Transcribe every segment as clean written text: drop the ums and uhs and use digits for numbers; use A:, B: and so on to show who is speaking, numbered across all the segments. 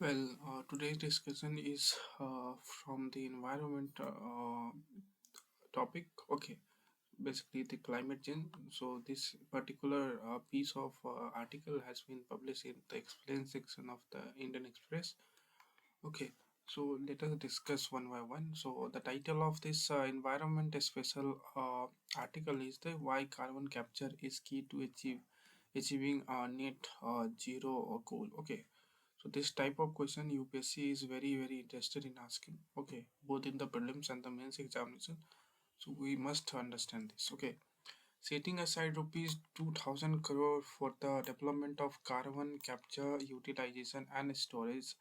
A: Today's discussion is from the environment topic. Okay, basically the climate change. So this particular piece of article has been published in the explain section of the Indian Express. Okay, so let us discuss one by one. So the title of this environment special article is the why carbon capture is key to achieving net zero goal. Okay, so this type of question UPSC is very interested in asking. Okay, both in the prelims and the mains examination. So we must understand this. Okay, setting aside rupees 2000 crore for the development of carbon capture, utilization, and storage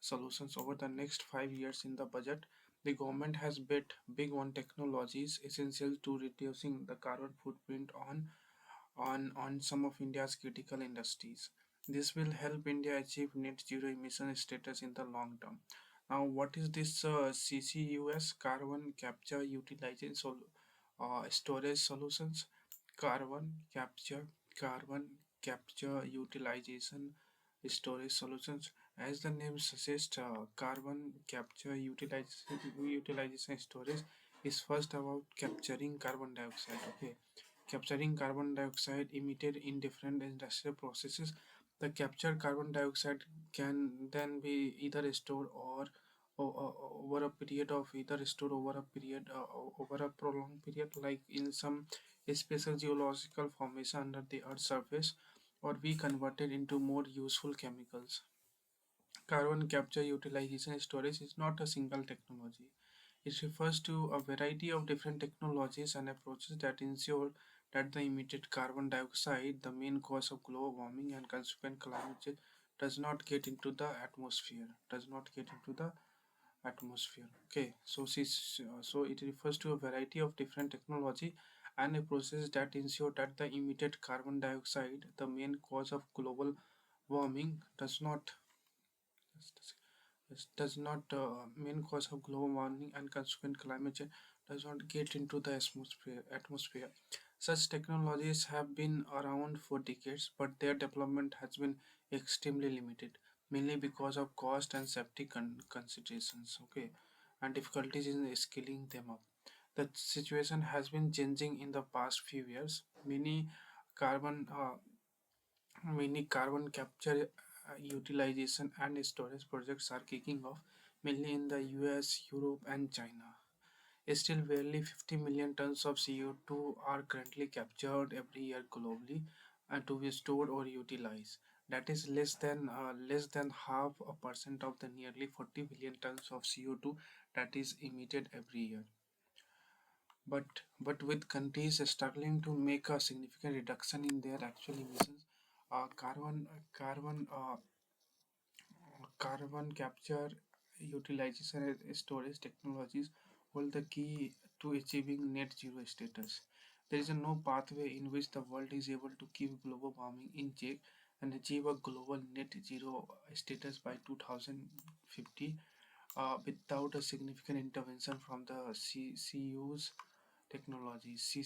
A: solutions over the next 5 years in the budget, the government has bet big on technologies essential to reducing the carbon footprint on some of India's critical industries. This will help India achieve net zero emission status in the long term. Now, what is this CCUS, carbon capture utilization storage solutions? Carbon capture, carbon capture utilization storage solutions. As the name suggests, carbon capture utilization storage is first about capturing carbon dioxide. Okay, capturing carbon dioxide emitted in different industrial processes. The captured carbon dioxide can then be either stored over a period of either stored over a period over a prolonged period, like in some special geological formation under the earth's surface, or be converted into more useful chemicals. Carbon capture utilization storage is not a single technology. It refers to a variety of different technologies and approaches that ensure that the emitted carbon dioxide, the main cause of global warming and consequent climate change, does not get into the atmosphere. Does not get into the atmosphere. Okay, so it refers to a variety of different technology and a process that ensure that the emitted carbon dioxide, the main cause of global warming, does not main cause of global warming and consequent climate change does not get into the atmosphere. Such technologies have been around for decades, but their development has been extremely limited, mainly because of cost and safety considerations. Okay, and difficulties in scaling them up. The situation has been changing in the past few years. Carbon uh, Many carbon capture, utilization, and storage projects are kicking off, mainly in the US, Europe, and China. Still, barely 50 million tons of CO2 are currently captured every year globally and to be stored or utilized. That is less than half a percent of the nearly 40 billion tons of CO2 that is emitted every year. But with countries struggling to make a significant reduction in their actual emissions, carbon capture, utilization, and storage technologies hold the key to achieving net zero status. There is no pathway in which the world is able to keep global warming in check and achieve a global net zero status by 2050 without a significant intervention from the CCUS technologies.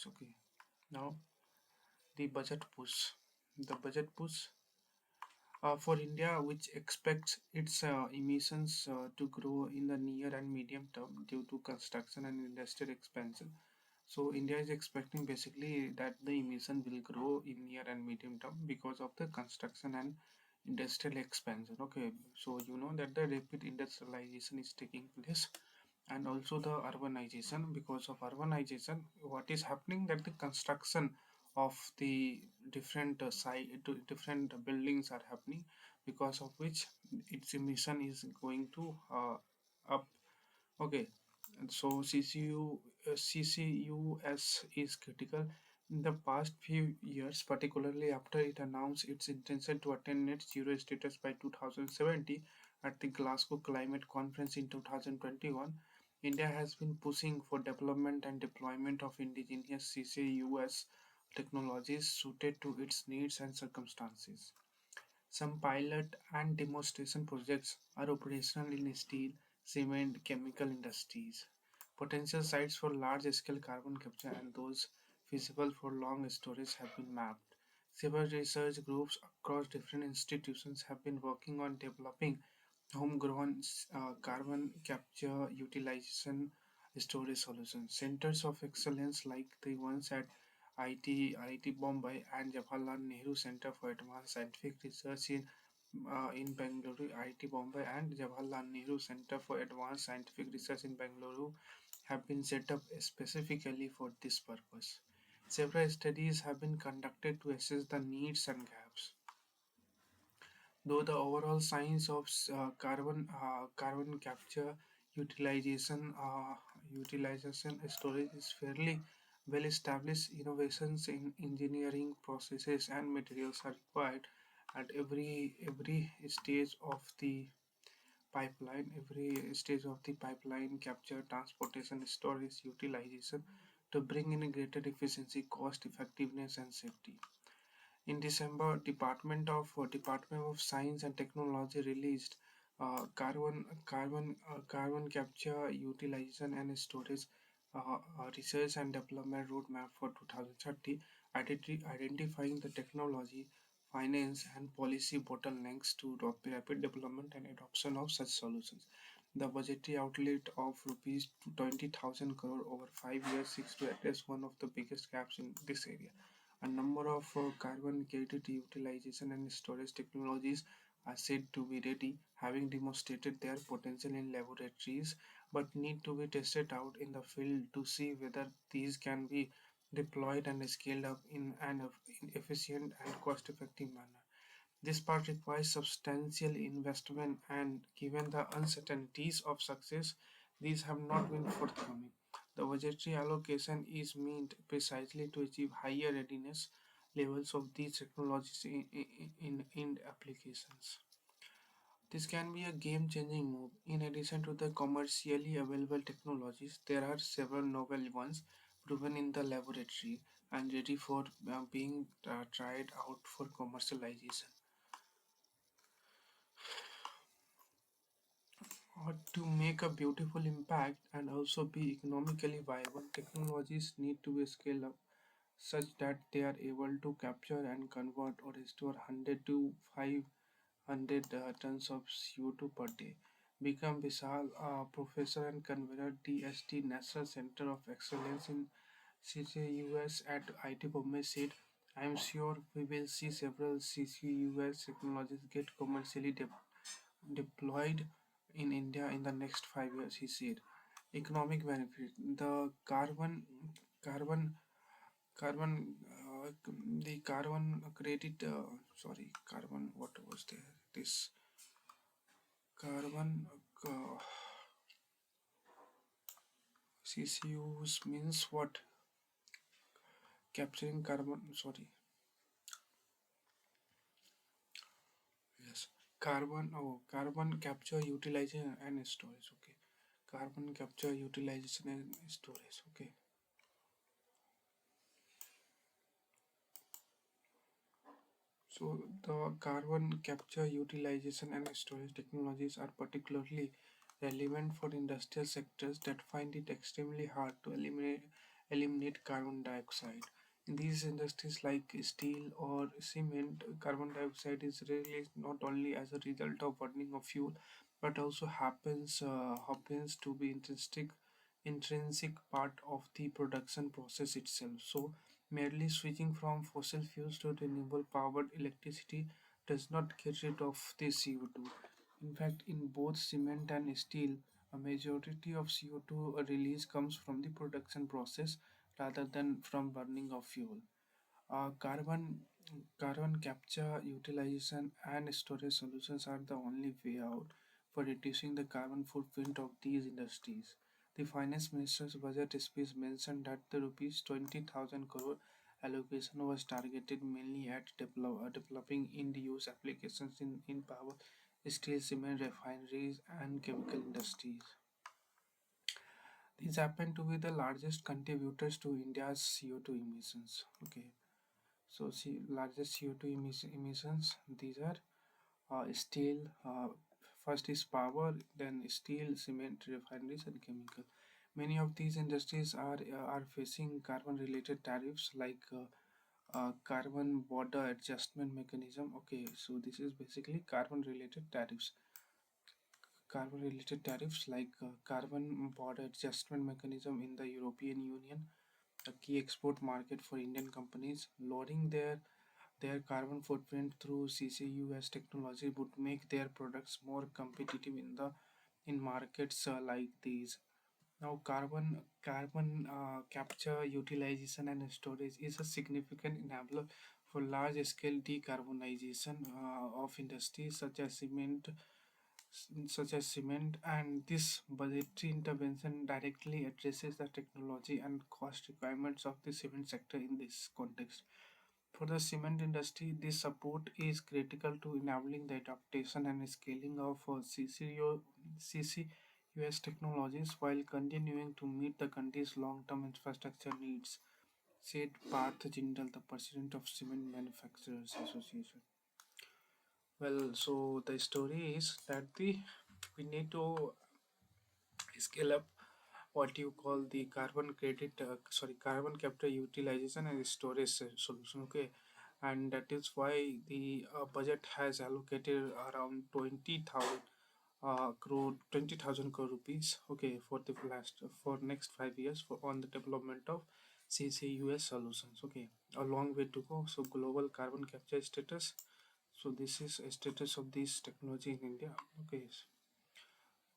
A: Okay, now the budget push. The budget push for India, which expects its emissions to grow in the near and medium term due to construction and industrial expansion. So India is expecting basically that the emission will grow in near and medium term because of the construction and industrial expansion. Okay, so you know that the rapid industrialization is taking place, and also the urbanization. Because of urbanization, what is happening that the construction of the different buildings are happening, because of which its emission is going to up. Okay, and so CCUS is critical. In the past few years, particularly after it announced its intention to attain net zero status by 2070 at the Glasgow Climate Conference in 2021, India has been pushing for development and deployment of indigenous CCUS technologies suited to its needs and circumstances. Some pilot and demonstration projects are operational in steel, cement, chemical industries. Potential sites for large scale carbon capture and those feasible for long storage have been mapped. Several research groups across different institutions have been working on developing homegrown carbon capture utilization storage solutions. Centers of excellence like the ones at IIT Bombay and Jawaharlal Nehru Center for Advanced Scientific Research in Bangalore, IIT Bombay and Jawaharlal Nehru Center for Advanced Scientific Research in Bangalore have been set up specifically for this purpose. Several studies have been conducted to assess the needs and gaps. Though the overall science of carbon capture utilization utilization storage is fairly well established, innovations in engineering processes and materials are required at every stage of the pipeline, capture, transportation, storage, utilization to bring in a greater efficiency, cost effectiveness, and safety. In December, Department of Science and Technology released carbon capture utilization and storage research and development roadmap for 2030, identifying the technology, finance, and policy bottlenecks to rapid development and adoption of such solutions. The budgetary outlet of rupees 20,000 crore over 5 years seeks to address one of the biggest gaps in this area. A number of carbon credit utilization and storage technologies are said to be ready, having demonstrated their potential in laboratories, but need to be tested out in the field to see whether these can be deployed and scaled up in an efficient and cost effective manner. This part requires substantial investment, and given the uncertainties of success, these have not been forthcoming. The budgetary allocation is meant precisely to achieve higher readiness levels of these technologies in applications. This can be a game changing move. In addition to the commercially available technologies, there are several novel ones proven in the laboratory and ready for being tried out for commercialization. To make a beautiful impact and also be economically viable, technologies need to be scaled up such that they are able to capture and convert or store 100 to 500 tons of CO2 per day. Become Vishal, professor and convener DST National Center of Excellence in CCUS at IT Bombay said, I am sure we will see several CCUS technologies get commercially deployed in India in the next 5 years, he said. Economic benefit: the carbon, carbon, the carbon credit. Carbon. What was there? This carbon CCUs means what? Capturing carbon. Sorry. Yes. Carbon. Oh, carbon capture, utilization, and storage. Okay. Carbon capture, utilization, and storage. Okay. So the carbon capture, utilization, and storage technologies are particularly relevant for industrial sectors that find it extremely hard to eliminate carbon dioxide. In these industries like steel or cement, carbon dioxide is released not only as a result of burning of fuel, but also happens to be intrinsic part of the production process itself. So merely switching from fossil fuels to renewable powered electricity does not get rid of the CO2. In fact, in both cement and steel, a majority of CO2 release comes from the production process rather than from burning of fuel. Uh, carbon carbon capture, utilization, and storage solutions are the only way out for reducing the carbon footprint of these industries. The finance minister's budget speech mentioned that the rupees 20,000 crore allocation was targeted mainly at developing end-use applications in power, steel, cement, refineries, and chemical industries. These happen to be the largest contributors to India's CO2 emissions. Okay. So, largest CO2 emissions, these are steel, first is power, then steel, cement, refineries, and chemical. Many of these industries are facing carbon related tariffs like carbon border adjustment mechanism. Okay, so this is basically carbon related tariffs. Carbon related tariffs like carbon border adjustment mechanism in the European Union, a key export market for Indian companies. Lowering their carbon footprint through CCUS technology would make their products more competitive in markets like these. Now, carbon capture, utilization, and storage is a significant enabler for large-scale decarbonization of industries such as cement, and this budgetary intervention directly addresses the technology and cost requirements of the cement sector in this context. For the cement industry, this support is critical to enabling the adaptation and scaling of CCUS technologies while continuing to meet the country's long-term infrastructure needs, said Parth Jindal, the president of Cement Manufacturers Association. Well, so the story is that we need to scale up what you call the carbon capture utilization and storage solution. Okay, and that is why the budget has allocated around 20,000 crore rupees, okay, for the last for next 5 years for on the development of CCUS solutions. Okay, a long way to go. So global carbon capture status. So this is a status of this technology in India. Okay,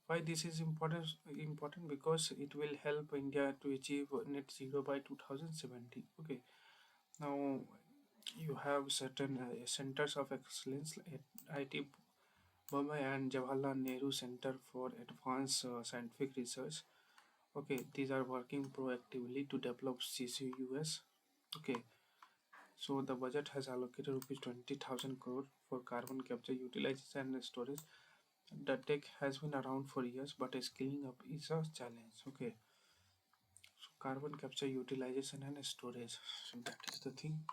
A: why this is important because it will help India to achieve net zero by 2070. Okay, now you have certain centers of excellence at IT Bombay and Jawaharlal Nehru Center for Advanced Scientific Research. Okay, these are working proactively to develop CCUS. Okay, so the budget has allocated rupees 20,000 crore for carbon capture, utilization, and storage. The tech has been around for years, but scaling up is a challenge. Okay, so carbon capture, utilization, and storage. So that is the thing.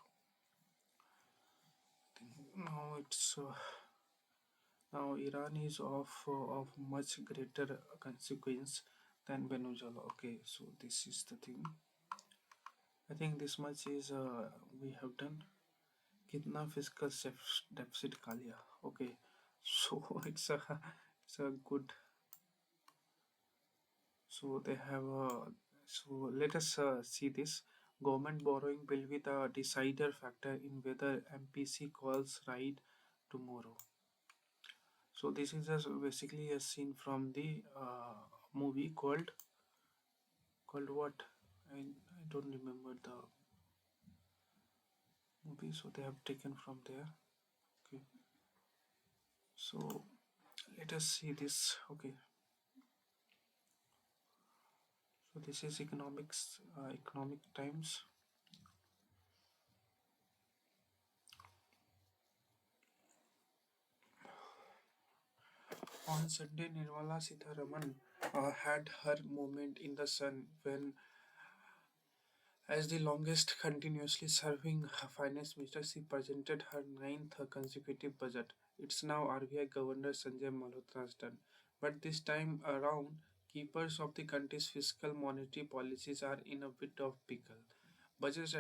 A: Now Iran is of much greater consequence than Venezuela. Okay, so this is the thing. I think this much is we have done. कितना fiscal deficit खा लिया? Okay, so it's a good. So they have so let us see this. Government borrowing will be the decider factor in whether MPC calls right tomorrow. So this is just basically a scene from the movie called what? I don't remember the movie, so they have taken from there. Okay, so let us see this. Okay, so this is economic times. On Sunday, Nirmala Sitharaman had her moment in the sun when, as the longest continuously serving finance minister, she presented her ninth consecutive budget. It's now RBI Governor Sanjay Malhotra's turn. But this time around, keepers of the country's fiscal monetary policies are in a bit of pickle. Budget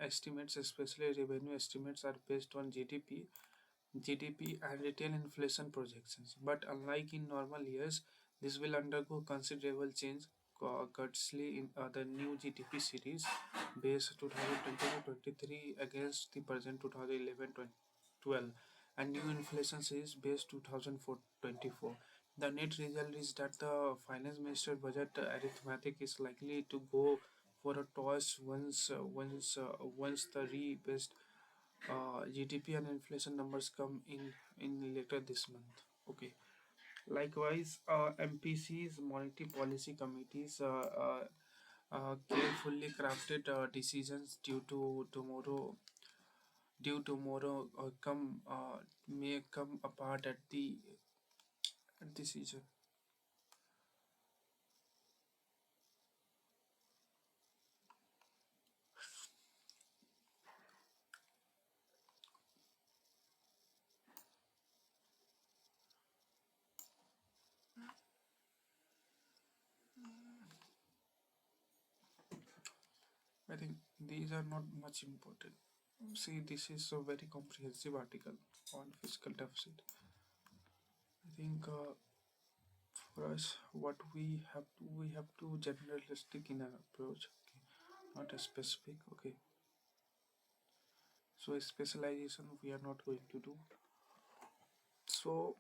A: estimates, especially revenue estimates, are based on GDP and retail inflation projections. But unlike in normal years, this will undergo considerable change, courtesy in the new GDP series base 2020-23 against the present 2011-12 and new inflation series base 2004-24. The net result is that the finance minister budget arithmetic is likely to go for a toss once the rebased GDP and inflation numbers come in later this month. Okay. Likewise, MPC's monetary policy committees carefully crafted decisions due tomorrow come may come apart at the season. I think these are not much important. See, this is a very comprehensive article on fiscal deficit. I think for us, what we have to generalistic in our approach, okay, not a specific. Okay, so a specialization we are not going to do. So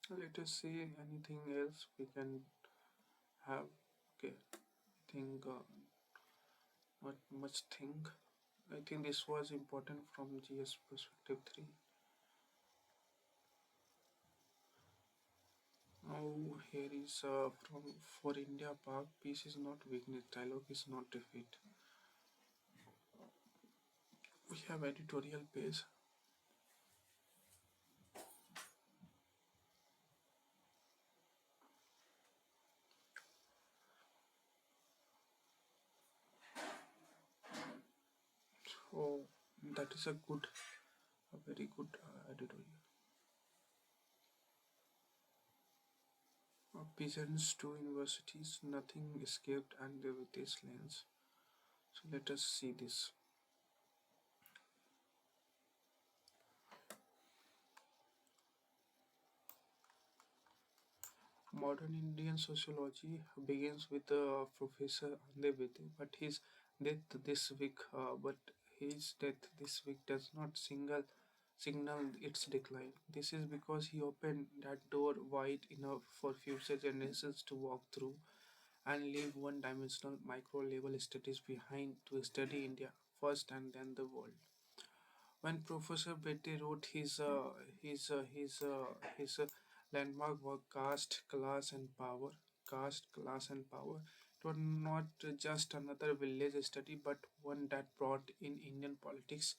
A: let us see anything else we can have. Okay, I think not much thing. I think this was important from GS perspective 3. Now here is from for India Park, peace is not weakness, dialogue is not defeat. We have editorial page. So that is a very good editorial. Peasants to universities, nothing escaped and with this lens. So let us see this. Modern Indian sociology begins with Professor Andevete, but his death this week does not signal its decline. This is because he opened that door wide enough for future generations to walk through and leave one-dimensional micro-level studies behind to study India first and then the world. When Professor Betty wrote his landmark work Caste, Class and Power, it was not just another village study, but one that brought in Indian politics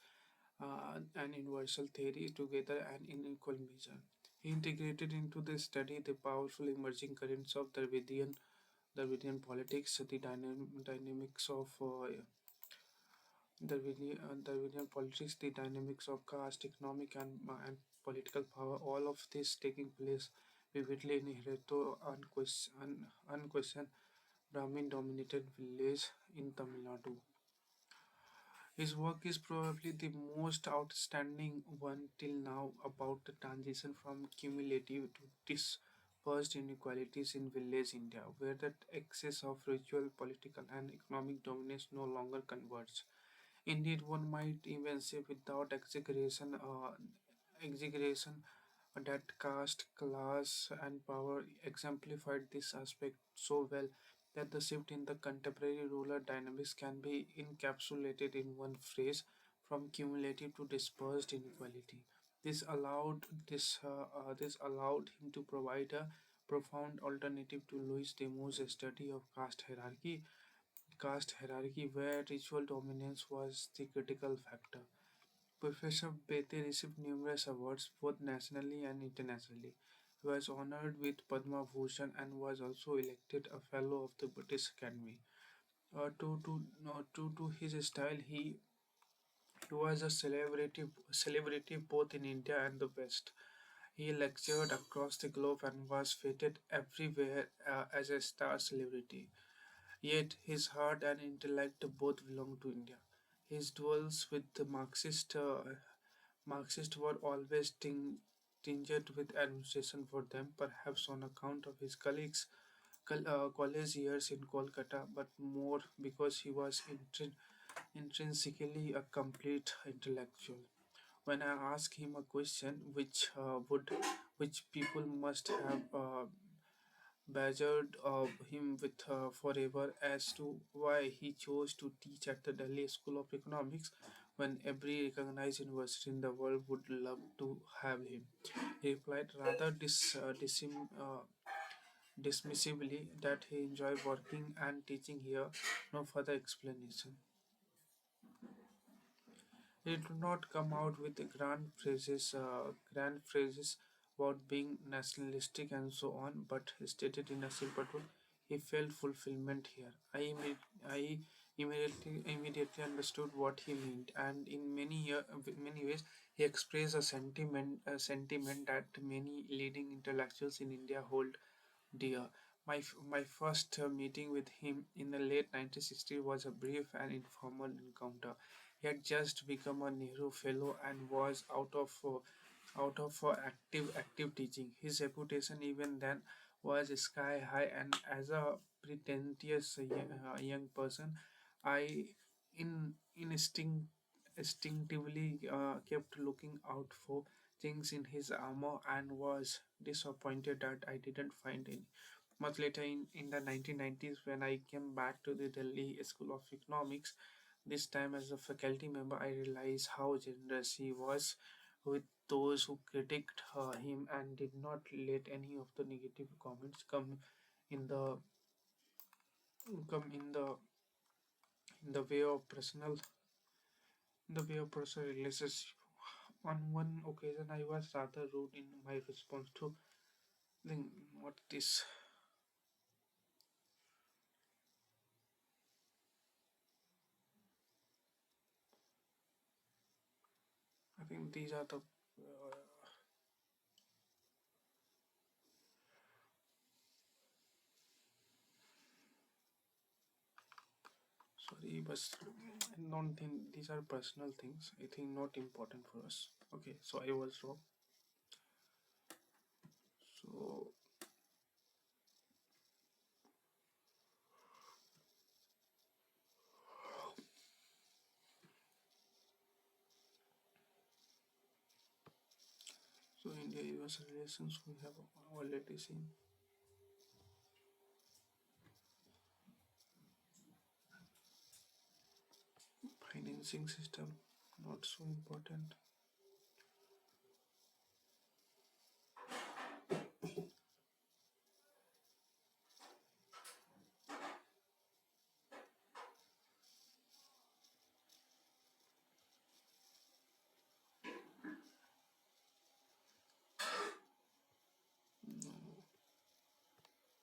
A: and universal theory together and in equal measure. He integrated into the study the powerful emerging currents of Dravidian politics, the dynamics of Darwinian politics, the dynamics of caste, economic and political power, all of this taking place vividly in Hereto unquestioned Brahmin dominated village in Tamil Nadu. His work is probably the most outstanding one till now about the transition from cumulative to dispersed inequalities in village India, where the excess of ritual, political, and economic dominance no longer converge. Indeed, one might even say without exaggeration that caste, class, and power exemplified this aspect so well that the shift in the contemporary rural dynamics can be encapsulated in one phrase from cumulative to dispersed inequality. This allowed him to provide a profound alternative to Louis Demo's study of caste hierarchy where ritual dominance was the critical factor. Professor Bethe received numerous awards both nationally and internationally. He was honored with Padma Bhushan and was also elected a fellow of the British Academy. To his style, he was a celebrity both in India and the West. He lectured across the globe and was feted everywhere as a star celebrity. Yet his heart and intellect both belonged to India. His duels with the Marxists were always tinged with administration for them, perhaps on account of his college years in Kolkata, but more because he was intrinsically a complete intellectual. When I asked him a question which people must have badgered him with forever as to why he chose to teach at the Delhi School of Economics when every recognized university in the world would love to have him. He replied rather dismissively that he enjoyed working and teaching here, no further explanation. He did not come out with the grand phrases about being nationalistic and so on, but stated in a simple tone, he felt fulfillment here. I immediately understood what he meant, and in many ways, he expressed a sentiment that many leading intellectuals in India hold dear. My first meeting with him in the late 1960s was a brief and informal encounter. He had just become a Nehru Fellow and was out of active teaching. His reputation even then was sky high, and as a pretentious young person, I instinctively kept looking out for things in his armor and was disappointed that I didn't find any. Much later in the 1990s, when I came back to the Delhi School of Economics, this time as a faculty member, I realized how generous he was with those who critiqued him and did not let any of the negative comments in the come in the way of personal relationship. On one occasion, I was rather rude in my response to think what this. I think these are the sorry, but I don't think these are personal things. I think not important for us. Okay, so I was wrong. So so India-US relations we have already seen. Financing system not so important. No.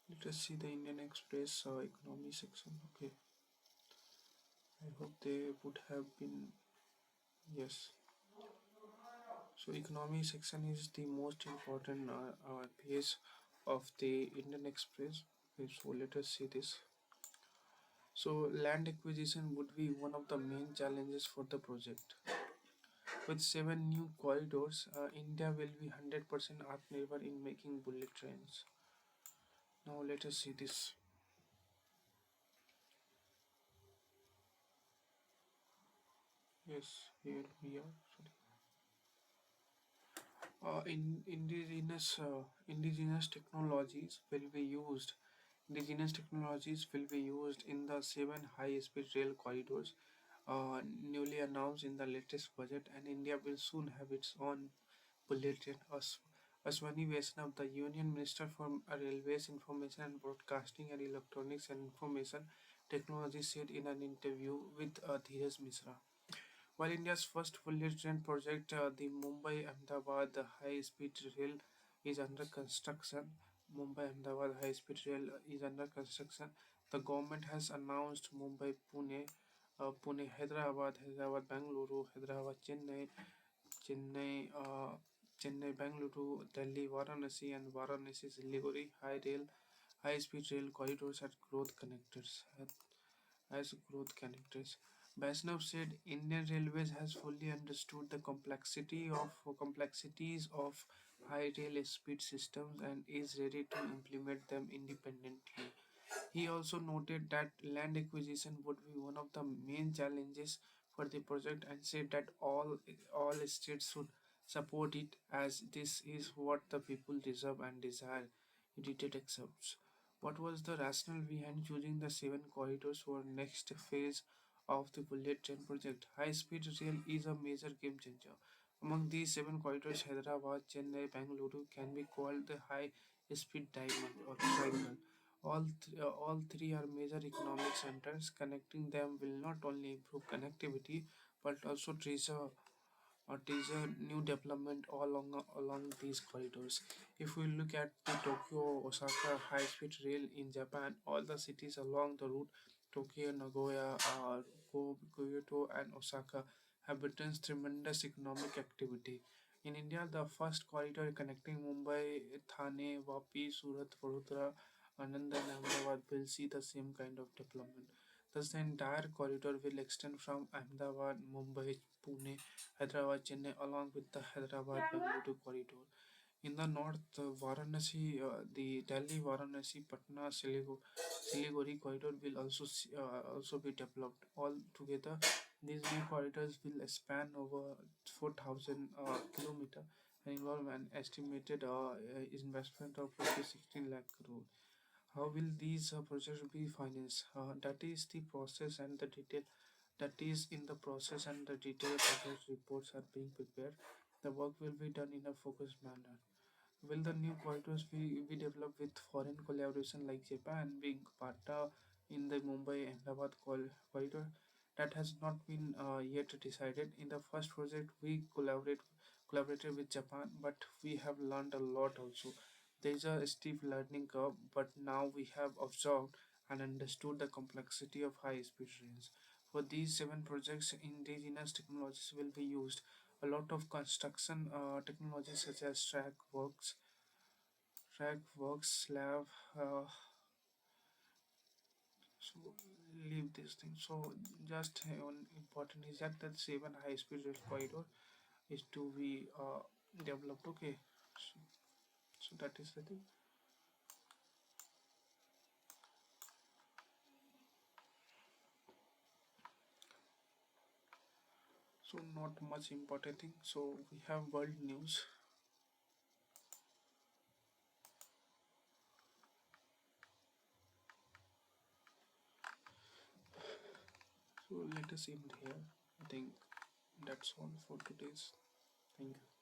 A: Let us see the Indian Express economy section. Okay, I hope they would have been yes. So economy section is the most important page of the Indian Express. Okay, so let us see this. So land acquisition would be one of the main challenges for the project. With seven new corridors, India will be 100% Atmanirbhar in making bullet trains. Now let us see this. Yes, here we are. Sorry. Indigenous technologies will be used. Indigenous technologies will be used in the seven high-speed rail corridors newly announced in the latest budget, and India will soon have its own bullet train. Aswani Vaishnav, the Union Minister for Railways, Information and Broadcasting and Electronics and Information Technology, said in an interview with Dheeraj Mishra. While India's first fully train project, the Mumbai-Ahmedabad high-speed rail, is under construction, Mumbai-Ahmedabad high-speed rail is under construction. The government has announced Mumbai-Pune, Pune-Hyderabad, Hyderabad-Bangalore, Hyderabad-Chennai, Chennai-Bangalore, Delhi-Varanasi, and Varanasi-Siliguri high-speed rail corridors as growth connectors. Vaishnav said Indian Railways has fully understood the complexities of high rail speed systems and is ready to implement them independently. He also noted that land acquisition would be one of the main challenges for the project and said that all states should support it as this is what the people deserve and desire. He did accepts. What was the rationale behind choosing the seven corridors for next phase of the bullet train project? High speed rail is a major game changer. Among these seven corridors, Hyderabad, Chennai, Bangalore can be called the high speed diamond or triangle. All three are major economic centers. Connecting them will not only improve connectivity but also trigger new development along these corridors. If we look at the Tokyo Osaka high-speed rail in Japan, all the cities along the route, Tokyo, Nagoya, Kyoto, and Osaka, have witnessed tremendous economic activity. In India, the first corridor connecting Mumbai, Thane, Vapi, Surat, Vadodara, Anand and Ahmedabad will see the same kind of development. Thus, the entire corridor will extend from Ahmedabad, Mumbai, Pune, Hyderabad, Chennai, along with the Hyderabad Bengaluru corridor. In the north, Varanasi, the Delhi, Varanasi, Patna, Siliguri corridor will also be developed. All together, these new corridors will span over 4,000 kilometer and involve an estimated investment of 16 lakh crore. How will these projects be financed? That is the process and the detail. That is in the process and the detailed project reports are being prepared. The work will be done in a focused manner. Will the new corridors be developed with foreign collaboration like Japan being partner in the Mumbai Ahmedabad corridor? That has not been yet decided. In the first project, we collaborated with Japan, but we have learned a lot also. There is a steep learning curve, but now we have observed and understood the complexity of high-speed trains. For these seven projects, indigenous technologies will be used. A lot of construction technologies such as slab. So leave this thing. So just one important is that the seven high-speed rail corridor is to be developed. Okay, so, so that is the thing. So not much important thing. So we have world news. So let us end here. I think that's all for today's. Thank you.